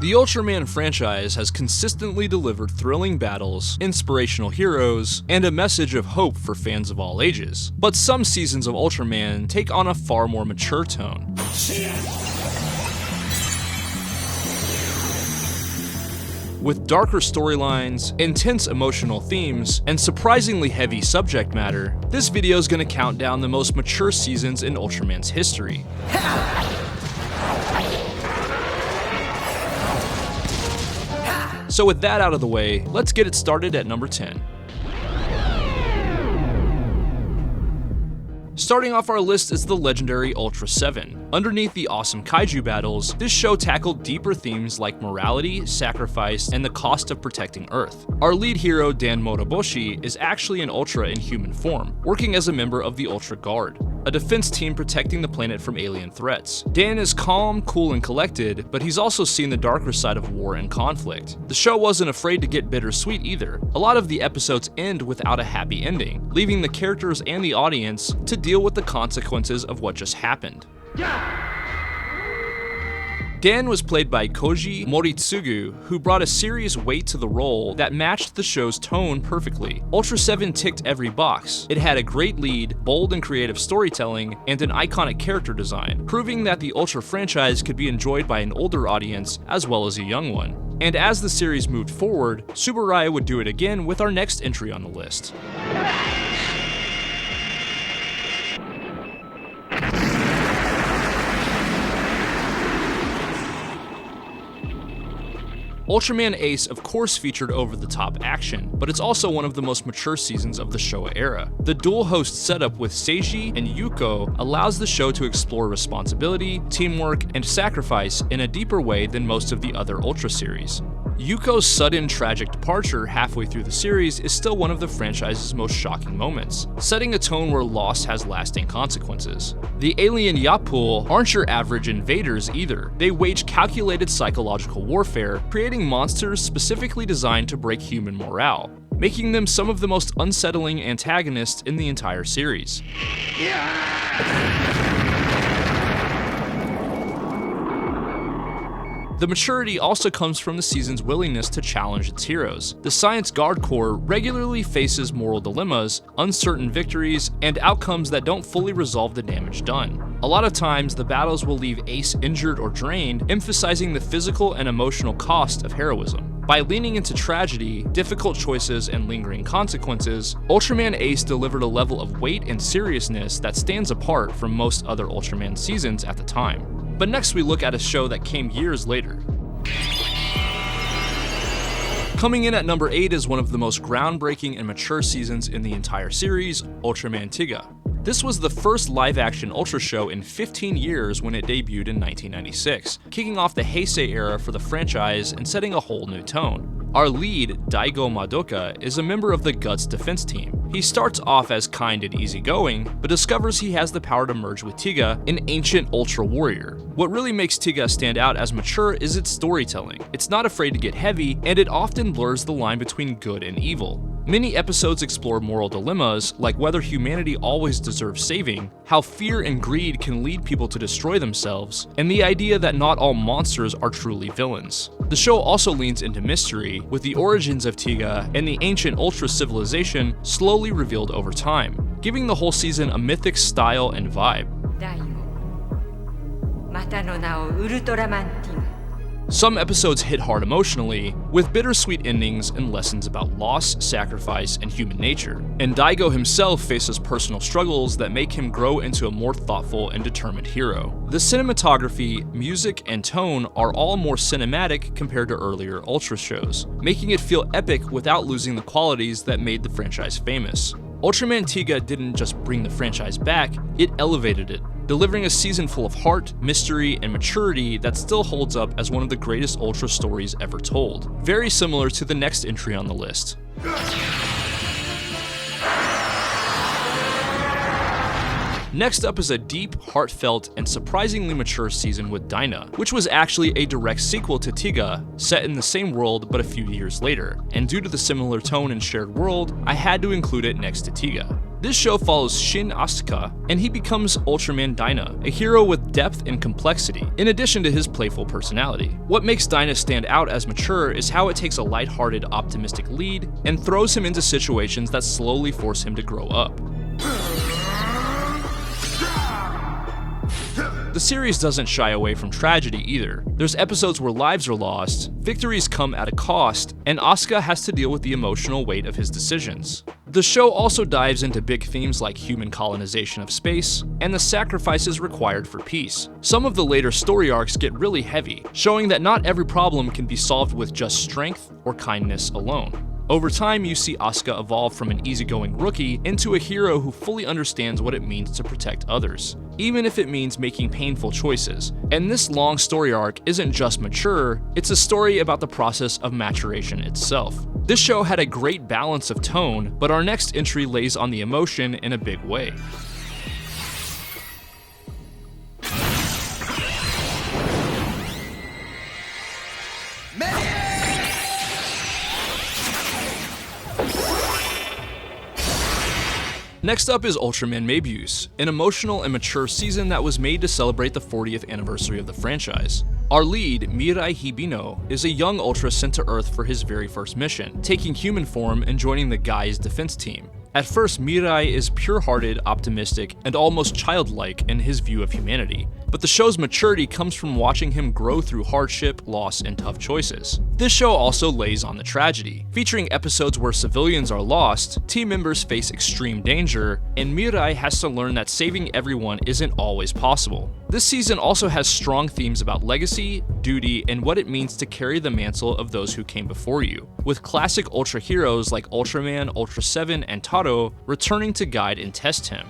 The Ultraman franchise has consistently delivered thrilling battles, inspirational heroes, and a message of hope for fans of all ages. But some seasons of Ultraman take on a far more mature tone. With darker storylines, intense emotional themes, and surprisingly heavy subject matter, this video is going to count down the most mature seasons in Ultraman's history. So with that out of the way, let's get it started at number 10. Starting off our list is the legendary Ultra 7. Underneath the awesome kaiju battles, this show tackled deeper themes like morality, sacrifice, and the cost of protecting Earth. Our lead hero, Dan Moroboshi, is actually an Ultra in human form, working as a member of the Ultra Guard, a defense team protecting the planet from alien threats. Dan is calm, cool, and collected, but he's also seen the darker side of war and conflict. The show wasn't afraid to get bittersweet either. A lot of the episodes end without a happy ending, leaving the characters and the audience to deal with the consequences of what just happened. Dan was played by Koji Moritsugu, who brought a serious weight to the role that matched the show's tone perfectly. Ultra 7 ticked every box. It had a great lead, bold and creative storytelling, and an iconic character design, proving that the Ultra franchise could be enjoyed by an older audience as well as a young one. And as the series moved forward, Tsuburaya would do it again with our next entry on the list. Ultraman Ace of course featured over-the-top action, but it's also one of the most mature seasons of the Showa era. The dual-host setup with Seiji and Yuko allows the show to explore responsibility, teamwork, and sacrifice in a deeper way than most of the other Ultra series. Yuko's sudden tragic departure halfway through the series is still one of the franchise's most shocking moments, setting a tone where loss has lasting consequences. The alien Yapul aren't your average invaders either. They wage calculated psychological warfare, creating monsters specifically designed to break human morale, making them some of the most unsettling antagonists in the entire series. The maturity also comes from the season's willingness to challenge its heroes. The Science Guard Corps regularly faces moral dilemmas, uncertain victories, and outcomes that don't fully resolve the damage done. A lot of times, the battles will leave Ace injured or drained, emphasizing the physical and emotional cost of heroism. By leaning into tragedy, difficult choices, and lingering consequences, Ultraman Ace delivered a level of weight and seriousness that stands apart from most other Ultraman seasons at the time. But next we look at a show that came years later. Coming in at number 8 is one of the most groundbreaking and mature seasons in the entire series, Ultraman Tiga. This was the first live-action Ultra show in 15 years when it debuted in 1996, kicking off the Heisei era for the franchise and setting a whole new tone. Our lead, Daigo Madoka, is a member of the Guts defense team. He starts off as kind and easygoing, but discovers he has the power to merge with Tiga, an ancient Ultra warrior. What really makes Tiga stand out as mature is its storytelling. It's not afraid to get heavy, and it often blurs the line between good and evil. Many episodes explore moral dilemmas, like whether humanity always deserves saving, how fear and greed can lead people to destroy themselves, and the idea that not all monsters are truly villains. The show also leans into mystery, with the origins of Tiga and the ancient Ultra civilization slowly revealed over time, giving the whole season a mythic style and vibe. Some episodes hit hard emotionally, with bittersweet endings and lessons about loss, sacrifice, and human nature. And Daigo himself faces personal struggles that make him grow into a more thoughtful and determined hero. The cinematography, music, and tone are all more cinematic compared to earlier Ultra shows, making it feel epic without losing the qualities that made the franchise famous. Ultraman Tiga didn't just bring the franchise back, it elevated it, delivering a season full of heart, mystery, and maturity that still holds up as one of the greatest Ultra stories ever told. Very similar to the next entry on the list. Next up is a deep, heartfelt, and surprisingly mature season with Dyna, which was actually a direct sequel to Tiga, set in the same world but a few years later, and due to the similar tone and shared world, I had to include it next to Tiga. This show follows Shin Asuka, and he becomes Ultraman Dyna, a hero with depth and complexity, in addition to his playful personality. What makes Dyna stand out as mature is how it takes a lighthearted, optimistic lead and throws him into situations that slowly force him to grow up. The series doesn't shy away from tragedy either. There's episodes where lives are lost, victories come at a cost, and Asuka has to deal with the emotional weight of his decisions. The show also dives into big themes like human colonization of space and the sacrifices required for peace. Some of the later story arcs get really heavy, showing that not every problem can be solved with just strength or kindness alone. Over time, you see Asuka evolve from an easygoing rookie into a hero who fully understands what it means to protect others, even if it means making painful choices. And this long story arc isn't just mature, it's a story about the process of maturation itself. This show had a great balance of tone, but our next entry lays on the emotion in a big way. Next up is Ultraman Mebius, an emotional and mature season that was made to celebrate the 40th anniversary of the franchise. Our lead, Mirai Hibino, is a young Ultra sent to Earth for his very first mission, taking human form and joining the Gai's defense team. At first, Mirai is pure-hearted, optimistic, and almost childlike in his view of humanity, but the show's maturity comes from watching him grow through hardship, loss, and tough choices. This show also lays on the tragedy, featuring episodes where civilians are lost, team members face extreme danger, and Mirai has to learn that saving everyone isn't always possible. This season also has strong themes about legacy, duty, and what it means to carry the mantle of those who came before you, with classic Ultra heroes like Ultraman, Ultra 7, and Taro returning to guide and test him.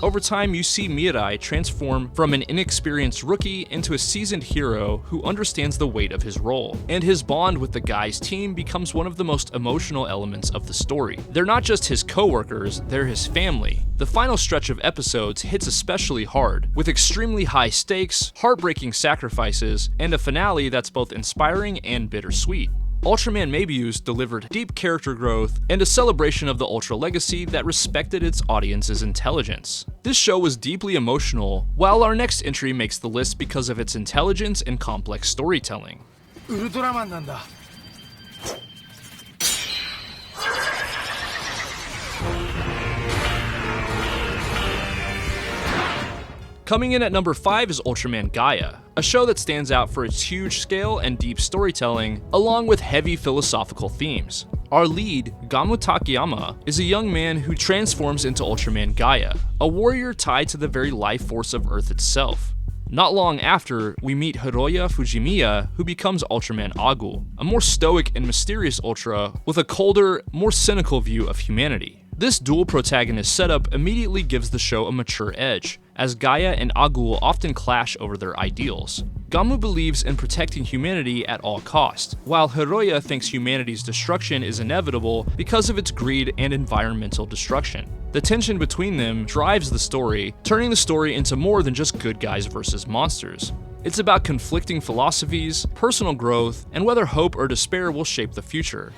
Over time, you see Mirai transform from an inexperienced rookie into a seasoned hero who understands the weight of his role, and his bond with the Gai's team becomes one of the most emotional elements of the story. They're not just his co-workers, they're his family. The final stretch of episodes hits especially hard, with extremely high stakes, heartbreaking sacrifices, and a finale that's both inspiring and bittersweet. Ultraman Mebius delivered deep character growth and a celebration of the Ultra legacy that respected its audience's intelligence. This show was deeply emotional, while our next entry makes the list because of its intelligence and complex storytelling. Ultraman 난다. Coming in at number 5 is Ultraman Gaia, a show that stands out for its huge scale and deep storytelling, along with heavy philosophical themes. Our lead, Gamu Takayama, is a young man who transforms into Ultraman Gaia, a warrior tied to the very life force of Earth itself. Not long after, we meet Hiroya Fujimiya, who becomes Ultraman Agul, a more stoic and mysterious Ultra with a colder, more cynical view of humanity. This dual protagonist setup immediately gives the show a mature edge, as Gaia and Agul often clash over their ideals. Gamu believes in protecting humanity at all costs, while Hiroya thinks humanity's destruction is inevitable because of its greed and environmental destruction. The tension between them drives the story, turning the story into more than just good guys versus monsters. It's about conflicting philosophies, personal growth, and whether hope or despair will shape the future.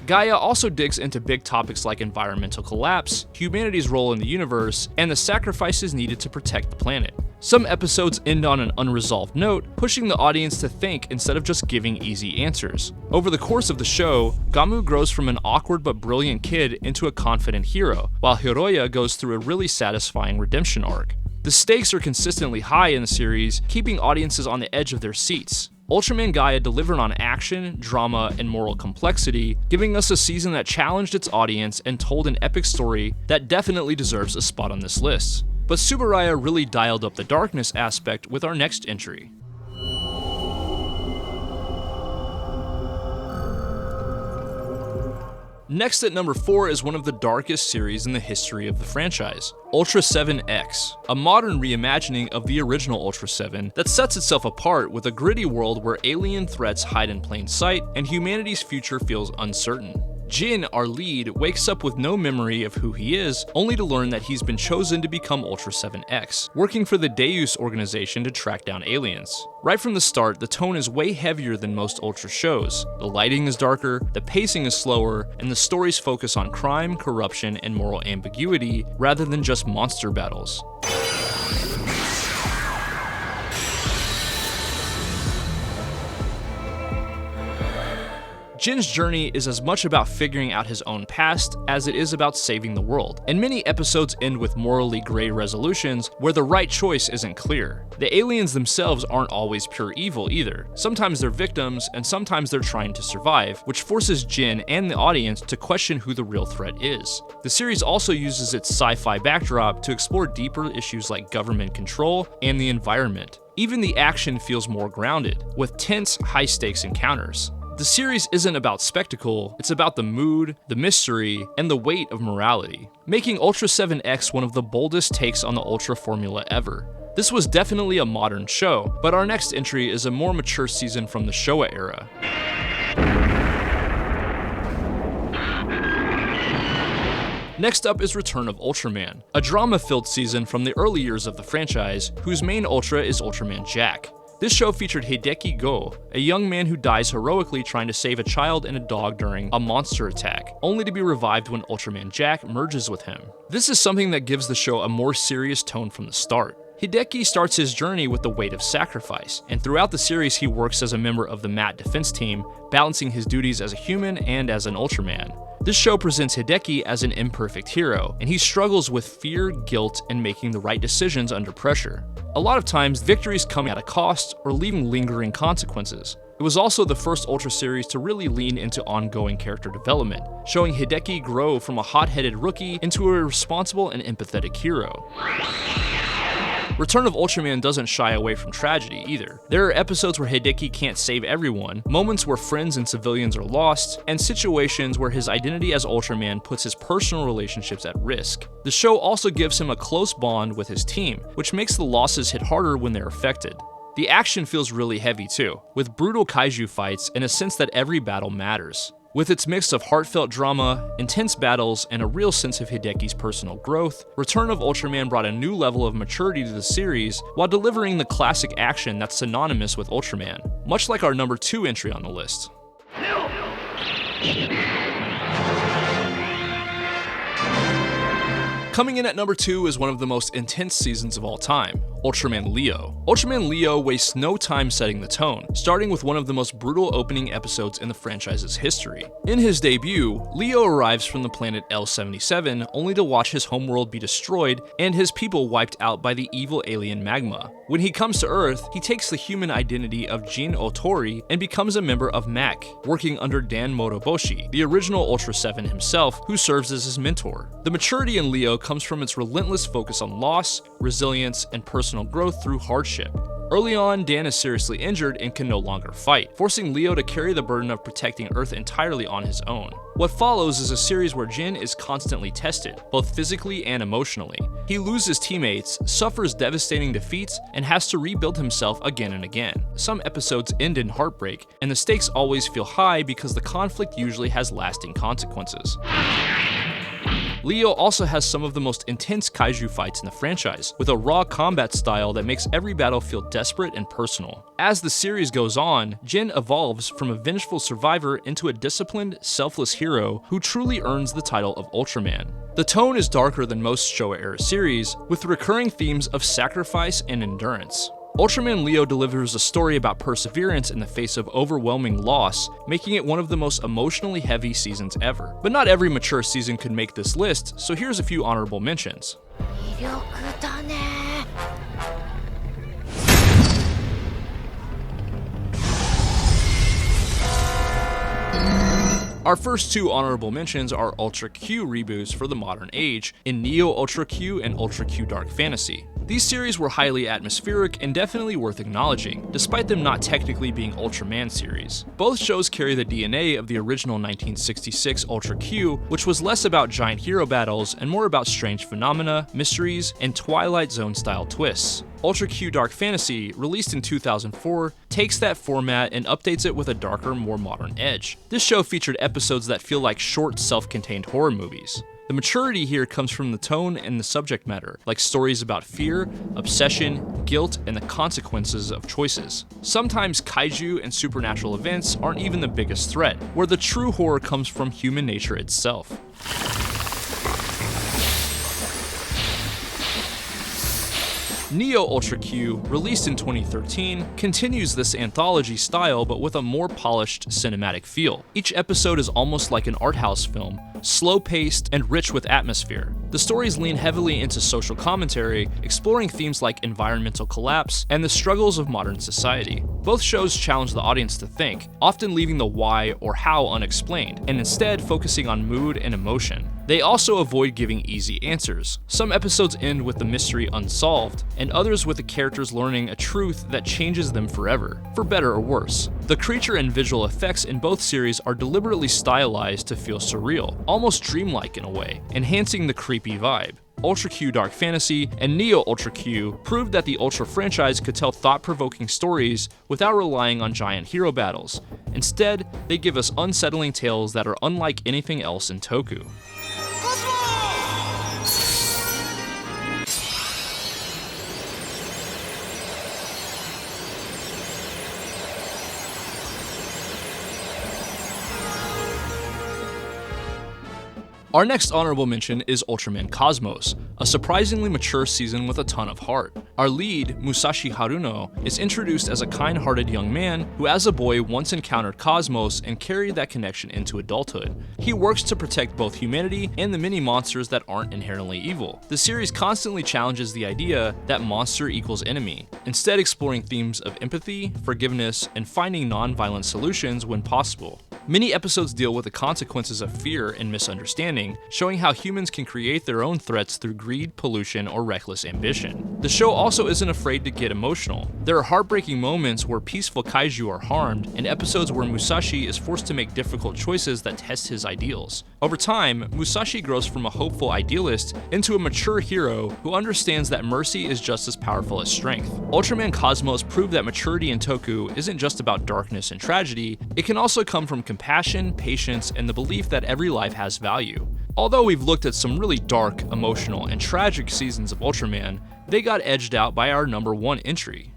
Gaia also digs into big topics like environmental collapse, humanity's role in the universe, and the sacrifices needed to protect the planet. Some episodes end on an unresolved note, pushing the audience to think instead of just giving easy answers. Over the course of the show, Gamu grows from an awkward but brilliant kid into a confident hero, while Hiroya goes through a really satisfying redemption arc. The stakes are consistently high in the series, keeping audiences on the edge of their seats. Ultraman Gaia delivered on action, drama, and moral complexity, giving us a season that challenged its audience and told an epic story that definitely deserves a spot on this list. But Tsuburaya really dialed up the darkness aspect with our next entry. Next at number 4 is one of the darkest series in the history of the franchise, Ultra 7X, a modern reimagining of the original Ultra 7 that sets itself apart with a gritty world where alien threats hide in plain sight and humanity's future feels uncertain. Jin, our lead, wakes up with no memory of who he is, only to learn that he's been chosen to become Ultra 7X, working for the Deus organization to track down aliens. Right from the start, the tone is way heavier than most Ultra shows. The lighting is darker, the pacing is slower, and the stories focus on crime, corruption, and moral ambiguity rather than just monster battles. Jin's journey is as much about figuring out his own past as it is about saving the world, and many episodes end with morally gray resolutions where the right choice isn't clear. The aliens themselves aren't always pure evil either. Sometimes they're victims, and sometimes they're trying to survive, which forces Jin and the audience to question who the real threat is. The series also uses its sci-fi backdrop to explore deeper issues like government control and the environment. Even the action feels more grounded, with tense, high-stakes encounters. The series isn't about spectacle, it's about the mood, the mystery, and the weight of morality, making Ultra 7X one of the boldest takes on the Ultra formula ever. This was definitely a modern show, but our next entry is a more mature season from the Showa era. Next up is Return of Ultraman, a drama-filled season from the early years of the franchise, whose main Ultra is Ultraman Jack. This show featured Hideki Go, a young man who dies heroically trying to save a child and a dog during a monster attack, only to be revived when Ultraman Jack merges with him. This is something that gives the show a more serious tone from the start. Hideki starts his journey with the weight of sacrifice, and throughout the series he works as a member of the MAT defense team, balancing his duties as a human and as an Ultraman. This show presents Hideki as an imperfect hero, and he struggles with fear, guilt, and making the right decisions under pressure. A lot of times, victories come at a cost or leaving lingering consequences. It was also the first Ultra series to really lean into ongoing character development, showing Hideki grow from a hot-headed rookie into a responsible and empathetic hero. Return of Ultraman doesn't shy away from tragedy either. There are episodes where Hideki can't save everyone, moments where friends and civilians are lost, and situations where his identity as Ultraman puts his personal relationships at risk. The show also gives him a close bond with his team, which makes the losses hit harder when they're affected. The action feels really heavy too, with brutal kaiju fights and a sense that every battle matters. With its mix of heartfelt drama, intense battles, and a real sense of Hideki's personal growth, Return of Ultraman brought a new level of maturity to the series while delivering the classic action that's synonymous with Ultraman, much like our number 2 entry on the list. Coming in at number 2 is one of the most intense seasons of all time, Ultraman Leo. Ultraman Leo wastes no time setting the tone, starting with one of the most brutal opening episodes in the franchise's history. In his debut, Leo arrives from the planet L77 only to watch his homeworld be destroyed and his people wiped out by the evil alien magma. When he comes to Earth, he takes the human identity of Jin Otori and becomes a member of MAC, working under Dan Moroboshi, the original Ultra 7 himself, who serves as his mentor. The maturity in Leo comes from its relentless focus on loss, resilience, and personal growth through hardship. Early on, Dan is seriously injured and can no longer fight, forcing Leo to carry the burden of protecting Earth entirely on his own. What follows is a series where Jin is constantly tested, both physically and emotionally. He loses teammates, suffers devastating defeats, and has to rebuild himself again and again. Some episodes end in heartbreak, and the stakes always feel high because the conflict usually has lasting consequences. Leo also has some of the most intense kaiju fights in the franchise, with a raw combat style that makes every battle feel desperate and personal. As the series goes on, Jin evolves from a vengeful survivor into a disciplined, selfless hero who truly earns the title of Ultraman. The tone is darker than most Showa-era series, with recurring themes of sacrifice and endurance. Ultraman Leo delivers a story about perseverance in the face of overwhelming loss, making it one of the most emotionally heavy seasons ever. But not every mature season could make this list, so here's a few honorable mentions. Our first 2 honorable mentions are Ultra Q reboots for the modern age in Neo Ultra Q and Ultra Q Dark Fantasy. These series were highly atmospheric and definitely worth acknowledging, despite them not technically being Ultraman series. Both shows carry the DNA of the original 1966 Ultra Q, which was less about giant hero battles and more about strange phenomena, mysteries, and Twilight Zone-style twists. Ultra Q Dark Fantasy, released in 2004, takes that format and updates it with a darker, more modern edge. This show featured episodes that feel like short, self-contained horror movies. The maturity here comes from the tone and the subject matter, like stories about fear, obsession, guilt, and the consequences of choices. Sometimes kaiju and supernatural events aren't even the biggest threat, where the true horror comes from human nature itself. Neo Ultra Q, released in 2013, continues this anthology style but with a more polished cinematic feel. Each episode is almost like an art house film, slow-paced and rich with atmosphere. The stories lean heavily into social commentary, exploring themes like environmental collapse and the struggles of modern society. Both shows challenge the audience to think, often leaving the why or how unexplained, and instead focusing on mood and emotion. They also avoid giving easy answers. Some episodes end with the mystery unsolved, and others with the characters learning a truth that changes them forever, for better or worse. The creature and visual effects in both series are deliberately stylized to feel surreal, almost dreamlike in a way, enhancing the creepy vibe. Ultra Q Dark Fantasy and Neo Ultra Q proved that the Ultra franchise could tell thought-provoking stories without relying on giant hero battles. Instead, they give us unsettling tales that are unlike anything else in Toku. Our next honorable mention is Ultraman Cosmos, a surprisingly mature season with a ton of heart. Our lead, Musashi Haruno, is introduced as a kind-hearted young man who as a boy once encountered Cosmos and carried that connection into adulthood. He works to protect both humanity and the many monsters that aren't inherently evil. The series constantly challenges the idea that monster equals enemy, instead exploring themes of empathy, forgiveness, and finding non-violent solutions when possible. Many episodes deal with the consequences of fear and misunderstanding, showing how humans can create their own threats through greed, pollution, or reckless ambition. The show also isn't afraid to get emotional. There are heartbreaking moments where peaceful kaiju are harmed, and episodes where Musashi is forced to make difficult choices that test his ideals. Over time, Musashi grows from a hopeful idealist into a mature hero who understands that mercy is just as powerful as strength. Ultraman Cosmos proved that maturity in Toku isn't just about darkness and tragedy, it can also come from compassion, patience, and the belief that every life has value. Although we've looked at some really dark, emotional, and tragic seasons of Ultraman, they got edged out by our number 1 entry.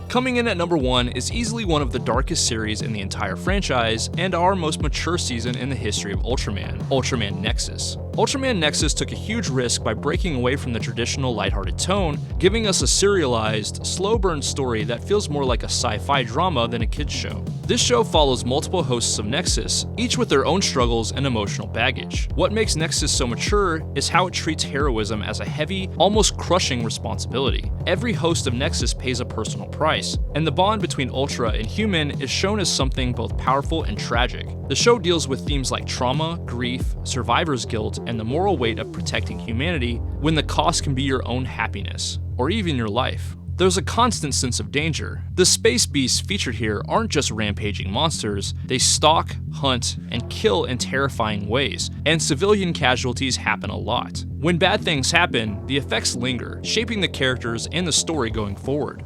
Coming in at number 1 is easily one of the darkest series in the entire franchise, and our most mature season in the history of Ultraman, Ultraman Nexus. Ultraman Nexus took a huge risk by breaking away from the traditional lighthearted tone, giving us a serialized, slow-burn story that feels more like a sci-fi drama than a kids show. This show follows multiple hosts of Nexus, each with their own struggles and emotional baggage. What makes Nexus so mature is how it treats heroism as a heavy, almost crushing responsibility. Every host of Nexus pays a personal price, and the bond between Ultra and human is shown as something both powerful and tragic. The show deals with themes like trauma, grief, survivor's guilt, and the moral weight of protecting humanity when the cost can be your own happiness, or even your life. There's a constant sense of danger. The space beasts featured here aren't just rampaging monsters, they stalk, hunt, and kill in terrifying ways, and civilian casualties happen a lot. When bad things happen, the effects linger, shaping the characters and the story going forward.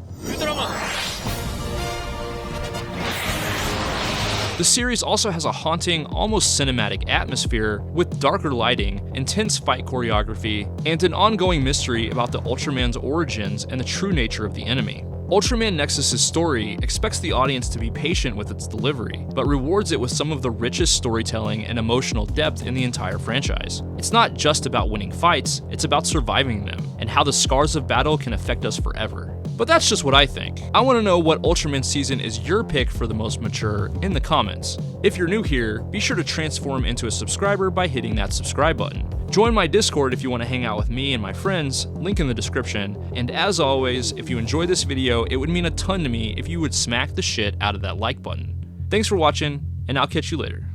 The series also has a haunting, almost cinematic atmosphere with darker lighting, intense fight choreography, and an ongoing mystery about the Ultraman's origins and the true nature of the enemy. Ultraman Nexus's story expects the audience to be patient with its delivery, but rewards it with some of the richest storytelling and emotional depth in the entire franchise. It's not just about winning fights, it's about surviving them, and how the scars of battle can affect us forever. But that's just what I think. I want to know what Ultraman season is your pick for the most mature in the comments. If you're new here, be sure to transform into a subscriber by hitting that subscribe button. Join my Discord if you want to hang out with me and my friends, link in the description. And as always, if you enjoyed this video, it would mean a ton to me if you would smack the shit out of that like button. Thanks for watching, and I'll catch you later.